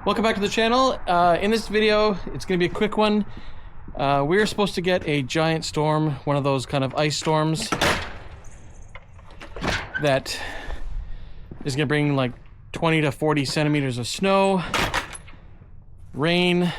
Welcome back to the channel. In this video, it's going to be a quick one. We're supposed to get a giant storm, one of those kind of ice storms that is going to bring like 20 to 40 centimeters of snow, rain.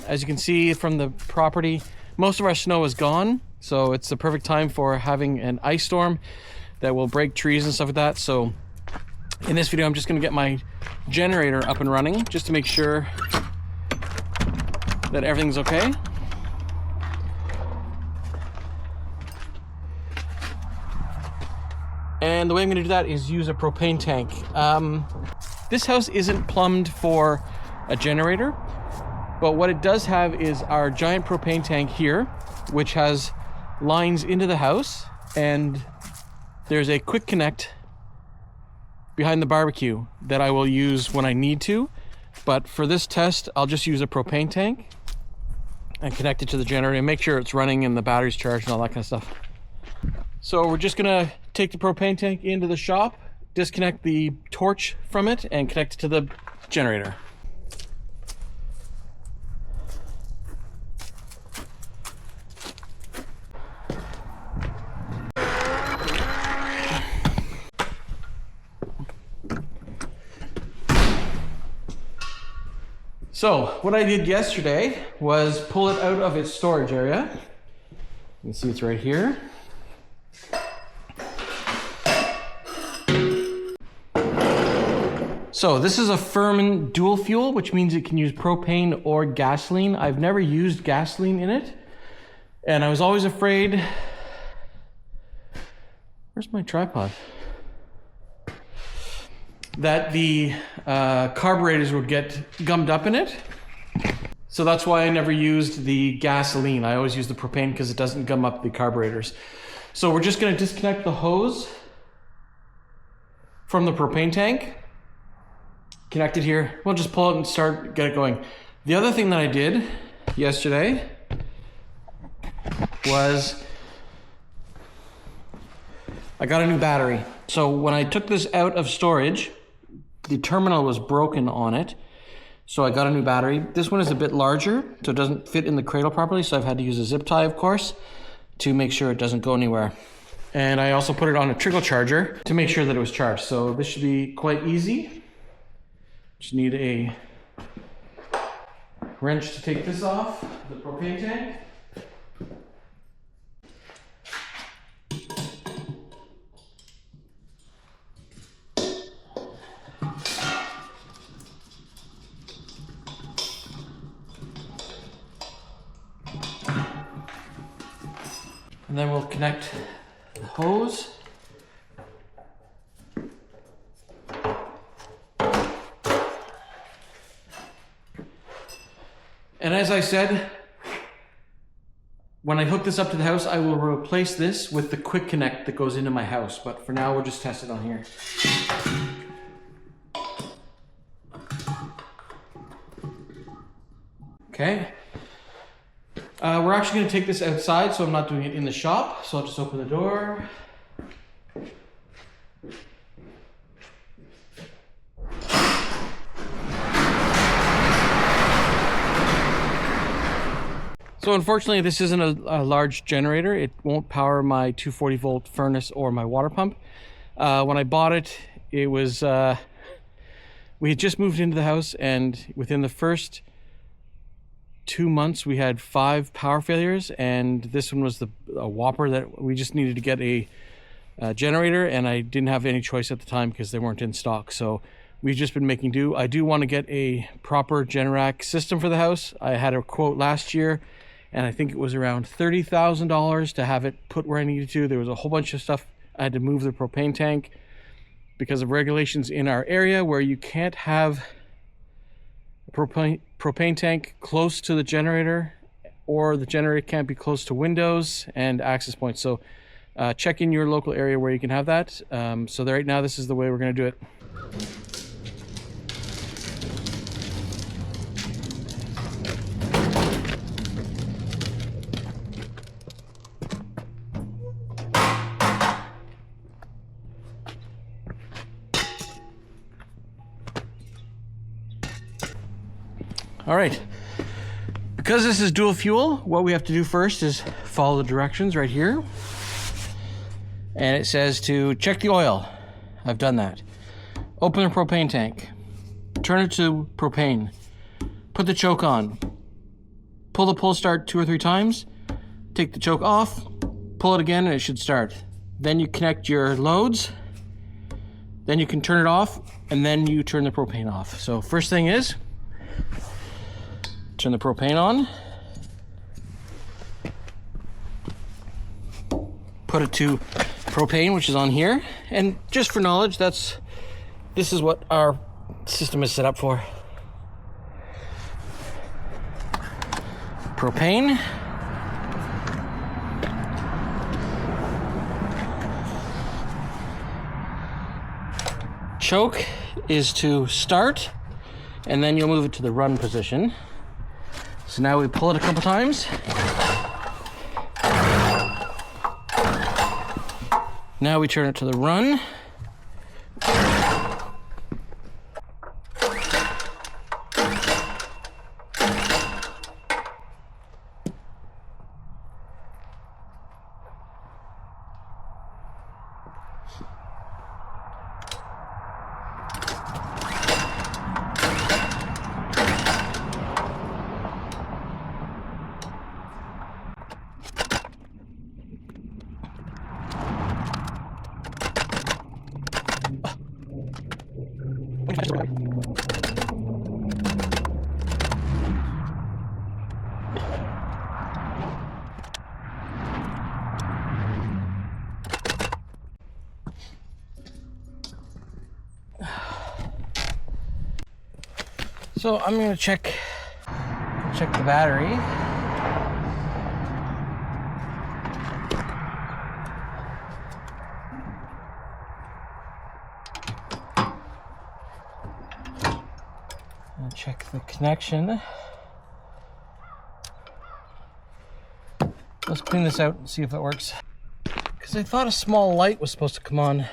As you can see from the property, most of our snow is gone, so it's the perfect time for having an ice storm that will break trees and stuff like that. So in this video, I'm just going to get my generator up and running just to make sure that everything's okay. And the way I'm going to do that is use a propane tank. This house isn't plumbed for a generator, but what it does have is our giant propane tank here, which has lines into the house, and there's a quick connect behind the barbecue that I will use when I need to. But for this test, I'll just use a propane tank and connect it to the generator and make sure it's running and the battery's charged and all that kind of stuff. So we're just gonna take the propane tank into the shop, disconnect the torch from it, and connect it to the generator. So what I did yesterday was pull it out of its storage area. You can see it's right here. So this is a Firman dual fuel, which means it can use propane or gasoline. I've never used gasoline in it, and I was always afraid. Where's my tripod? That the carburetors would get gummed up in it. So that's why I never used the gasoline. I always use the propane because it doesn't gum up the carburetors. So we're just gonna disconnect the hose from the propane tank. Connect it here. We'll just pull it and get it going. The other thing that I did yesterday was I got a new battery. So when I took this out of storage, the terminal was broken on it, so I got a new battery. This one is a bit larger, so it doesn't fit in the cradle properly, so I've had to use a zip tie, of course, to make sure it doesn't go anywhere. And I also put it on a trickle charger to make sure that it was charged. So this should be quite easy. Just need a wrench to take this off the propane tank. And then we'll connect the hose. And as I said, when I hook this up to the house, I will replace this with the quick connect that goes into my house. But for now, we'll just test it on here. Okay. We're actually going to take this outside, so I'm not doing it in the shop. So I'll just open the door. So unfortunately, this isn't a large generator. It won't power my 240 volt furnace or my water pump. When I bought it, it was, we had just moved into the house, and within the first 2 months we had 5 power failures, and this one was a whopper that we just needed to get a generator, and I didn't have any choice at the time because they weren't in stock. So we've just been making do. I do want to get a proper Generac system for the house. I had a quote last year, and I think it was around $30,000 to have it put where I needed to. There was a whole bunch of stuff. I had to move the propane tank because of regulations in our area where you can't have a propane tank close to the generator, or the generator can't be close to windows and access points. So check in your local area where you can have that. So right now, this is the way we're going to do it. All right. Because this is dual fuel, what we have to do first is follow the directions right here. And it says to check the oil. I've done that. Open the propane tank. Turn it to propane. Put the choke on. Pull the pull start 2 or 3 times. Take the choke off. Pull it again and it should start. Then you connect your loads. Then you can turn it off and then you turn the propane off. So first thing is, turn the propane on. Put it to propane, which is on here. And just for knowledge, this is what our system is set up for. Propane. Choke is to start, and then you'll move it to the run position. So now we pull it a couple times. Now we turn it to the run. So I'm going to check the battery. And check the connection. Let's clean this out and see if it works. Because I thought a small light was supposed to come on.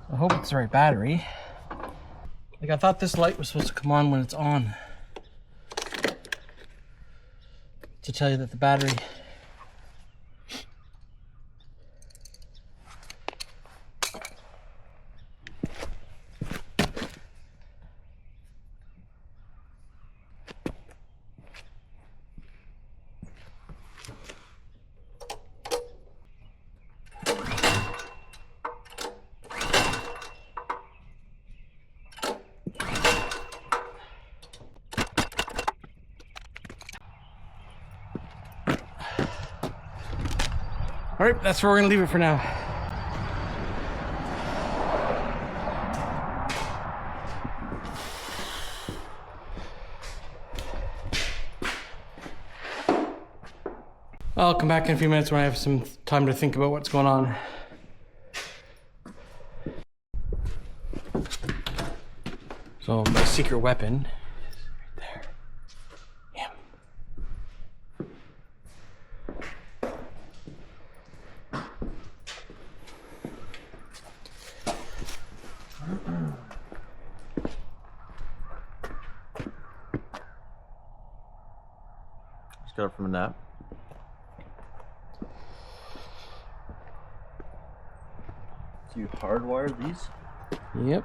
I hope it's the right battery. Like, I thought this light was supposed to come on when it's on, to tell you that the battery. All right, that's where we're gonna leave it for now. I'll come back in a few minutes when I have some time to think about what's going on. So my secret weapon is right there. Yeah. Just got up from a nap. So you hardwired these? Yep.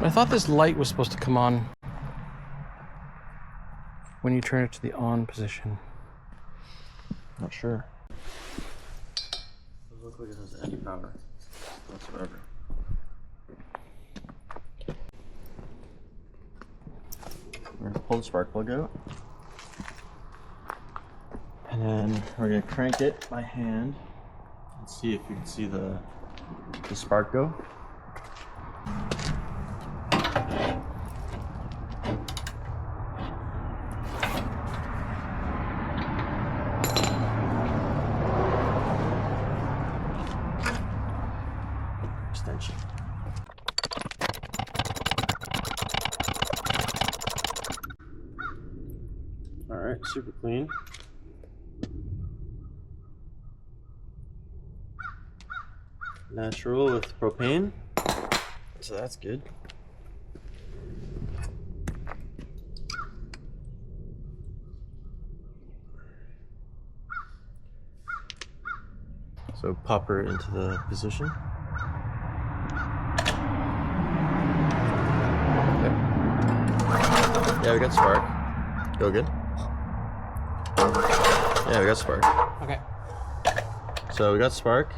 I thought this light was supposed to come on when you turn it to the on position. Not sure. Doesn't look like it has any power whatsoever. We're gonna pull the spark plug out. And then we're gonna crank it by hand and see if you can see the spark go. super clean. Natural with propane, so that's good. So pop her into the position. Okay. Yeah, we got spark. Go good. Yeah, we got spark. Okay. So we got spark.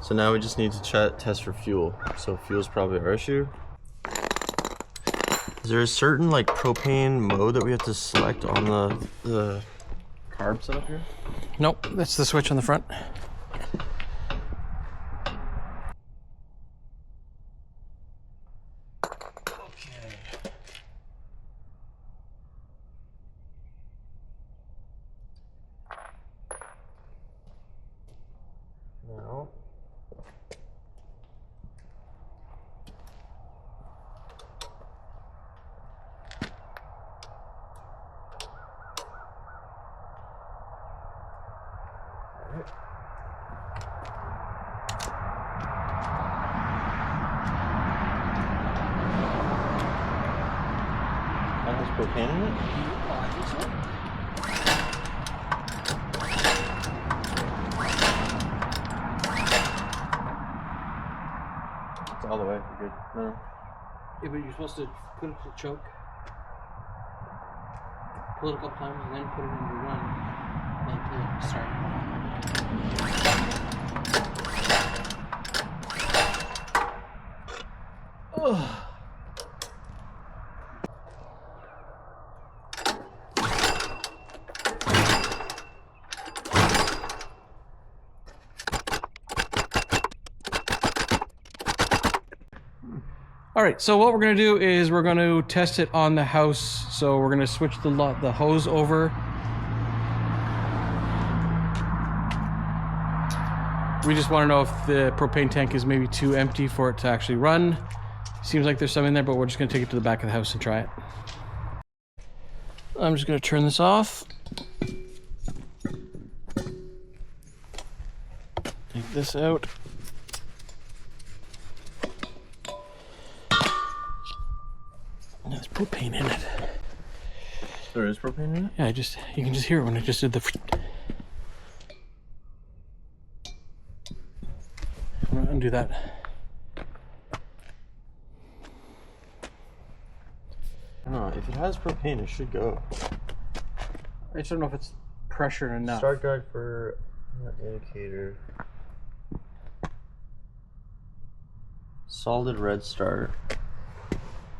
So now we just need to test for fuel. So fuel's probably our issue. Is there a certain like propane mode that we have to select on the carb setup here? Nope, that's the switch on the front. Now, that has propane in it? Oh, I think so. It's all the way. You're good. No. Yeah, but you're supposed to put it to choke, pull it a couple times, and then put it into run, and then pull it to start. Oh. All right, so what we're gonna do is we're gonna test it on the house. So we're gonna switch the hose over. We just wanna know if the propane tank is maybe too empty for it to actually run. Seems like there's some in there, but we're just gonna take it to the back of the house and try it. I'm just gonna turn this off. Take this out. There's propane in it. There is propane in it? Yeah, you can just hear it when I just did the. I'm gonna undo that. I don't know, if it has propane, it should go. I just don't know if it's pressure enough. Start guide for indicator. Solid red start.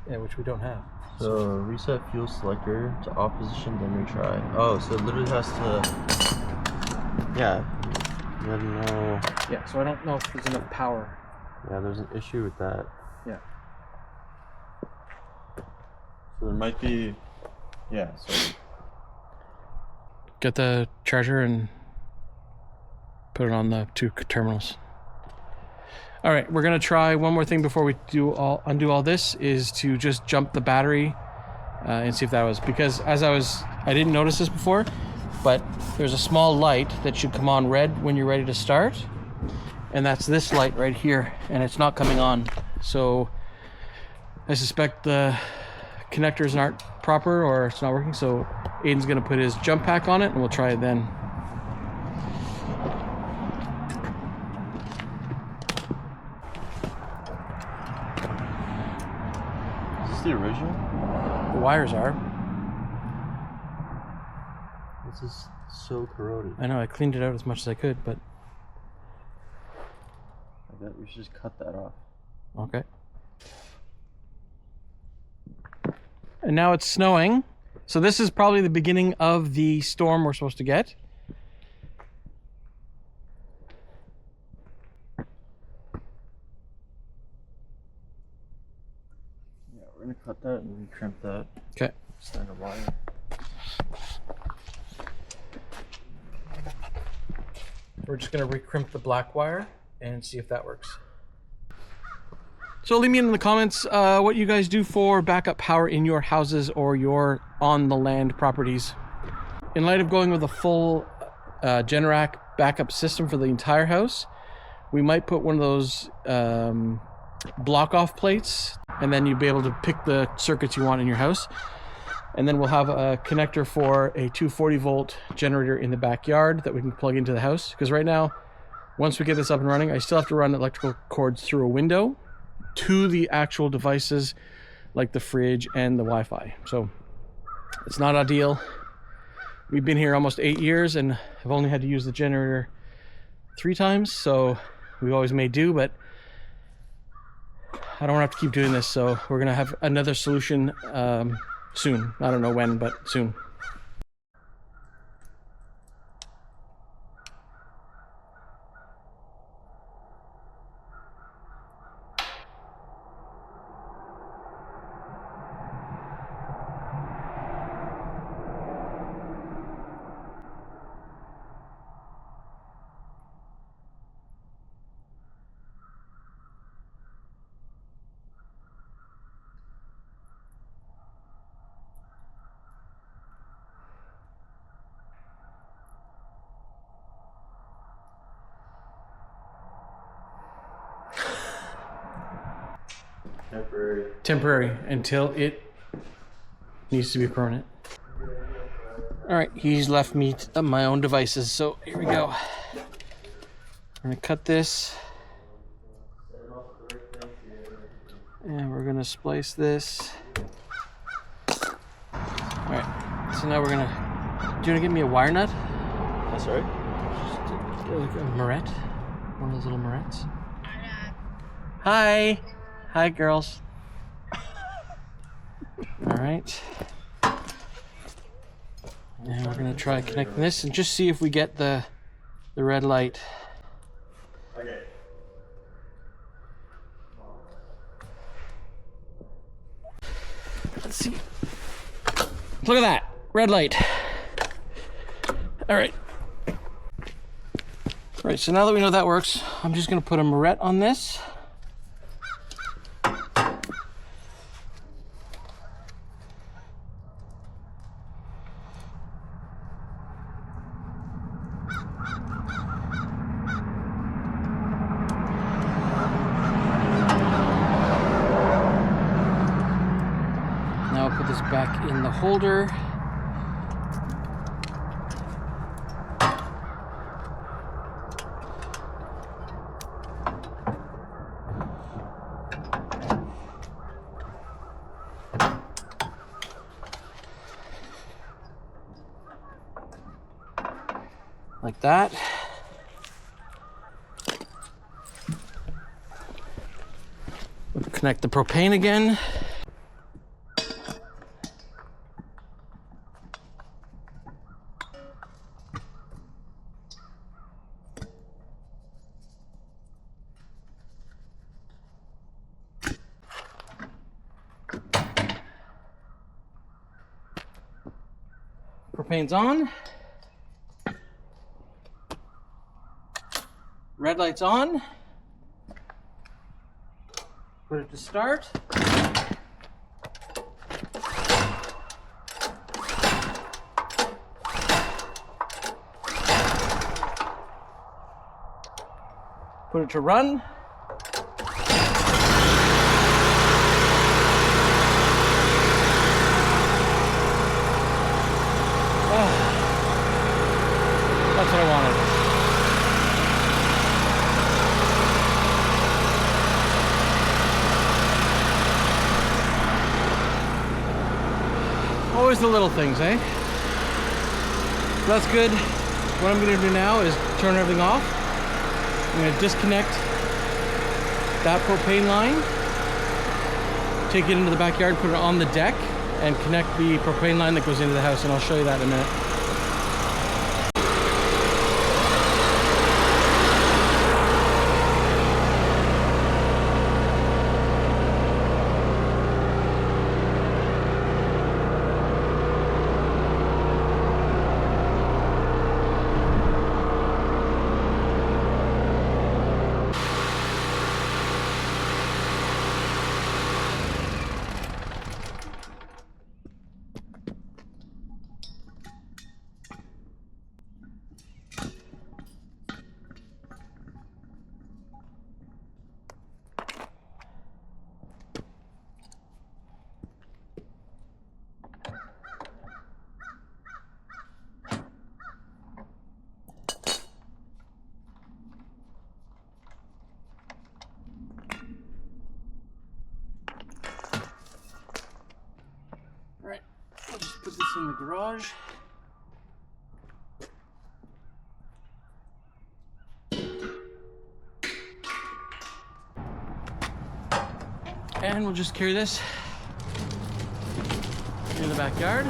Yeah, which we don't have. So reset fuel selector to off position, then retry. Oh, so it literally has to. Yeah. You have no. Yeah, so I don't know if there's enough power. Yeah, there's an issue with that. Yeah. So there might be. Yeah. So. Get the charger and put it on the two terminals. All right, we're gonna try one more thing before we undo all this, is to just jump the battery and see if that was, because I didn't notice this before, but there's a small light that should come on red when you're ready to start, and that's this light right here, and it's not coming on. So I suspect the connectors aren't proper or it's not working, so Aiden's gonna put his jump pack on it and we'll try it then. The original? The wires are. This is so corroded. I know, I cleaned it out as much as I could, but... I bet we should just cut that off. Okay. And now it's snowing. So this is probably the beginning of the storm we're supposed to get. We're gonna cut that and recrimp that. Okay. Standard wire. We're just gonna recrimp the black wire and see if that works. So leave me in the comments what you guys do for backup power in your houses or your on the land properties. in light of going with a full Generac backup system for the entire house, we might put one of those block off plates, and then you'll be able to pick the circuits you want in your house. And then we'll have a connector for a 240 volt generator in the backyard that we can plug into the house. Because right now, once we get this up and running, I still have to run electrical cords through a window to the actual devices like the fridge and the Wi-Fi. So it's not ideal. We've been here almost 8 years and I've only had to use the generator 3 times, so we've always made do, but I don't want to have to keep doing this, so we're gonna have another solution soon. I don't know when, but soon. Temporary until it needs to be permanent. All right, he's left me my own devices, so here we go. I'm gonna cut this, and we're gonna splice this. All right, so now we're gonna. Do you wanna give me a wire nut? That's right. Like a Moret, one of those little Morets. Hi, hi, girls. All right, and we're gonna try connecting this and just see if we get the red light. Okay. Let's see. Look at that, red light. All right. All right, so now that we know that works, I'm just gonna put a Moret on this. Now I'll put this back in the holder. Like that. Connect the propane again. Propane's on. Red light's on. Put it to start. Put it to run. That's what I wanted. Always the little things, eh? So that's good. What I'm gonna do now is turn everything off. I'm gonna disconnect that propane line, take it into the backyard, put it on the deck, and connect the propane line that goes into the house, and I'll show you that in a minute. in the garage. And we'll just carry this in the backyard.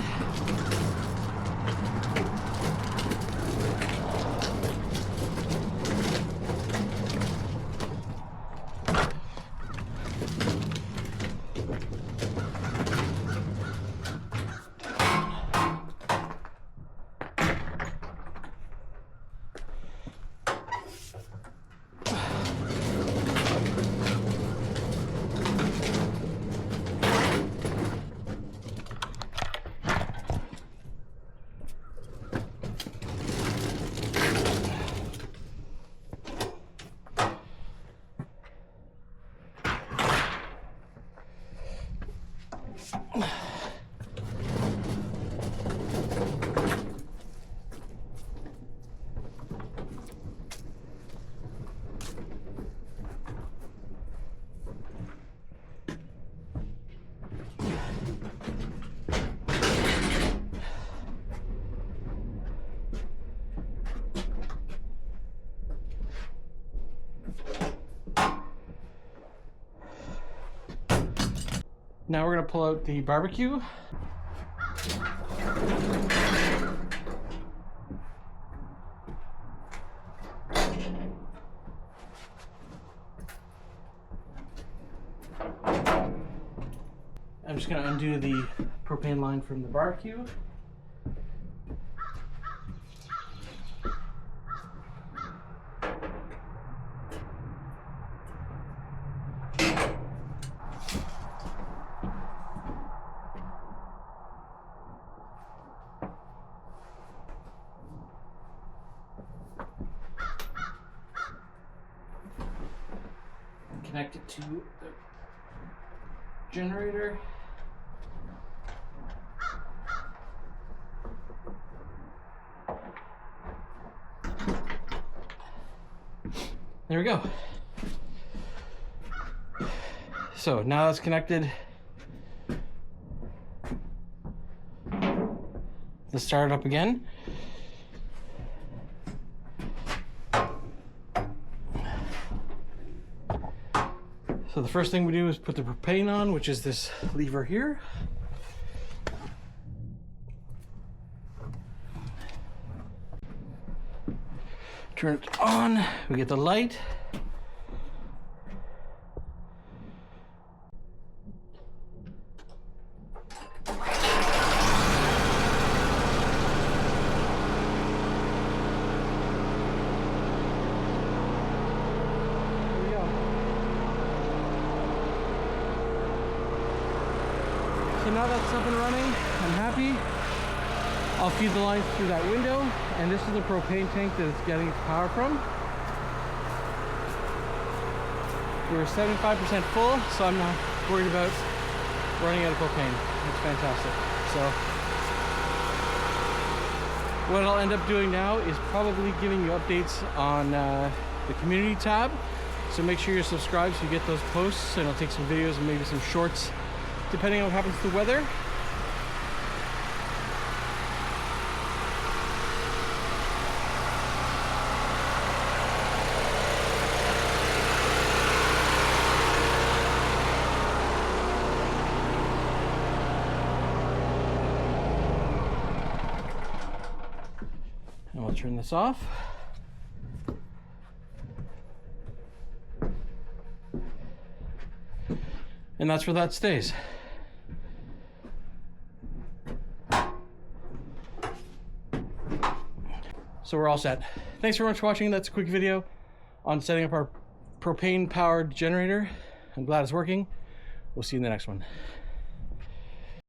Now we're going to pull out the barbecue. I'm just going to undo the propane line from the barbecue. Connect it to the generator. There we go. So now it's connected. Let's start it up again. So the first thing we do is put the propane on, which is this lever here. Turn it on, we get the light. So now that's up and running, I'm happy. I'll feed the lines through that window, and this is the propane tank that it's getting its power from. We're 75% full, so I'm not worried about running out of propane. It's fantastic. So what I'll end up doing now is probably giving you updates on the community tab. So make sure you're subscribed so you get those posts, and I'll take some videos and maybe some shorts depending on what happens to the weather. And we'll turn this off. And that's where that stays. So we're all set. Thanks very much for watching. That's a quick video on setting up our propane powered generator. I'm glad it's working. We'll see you in the next one.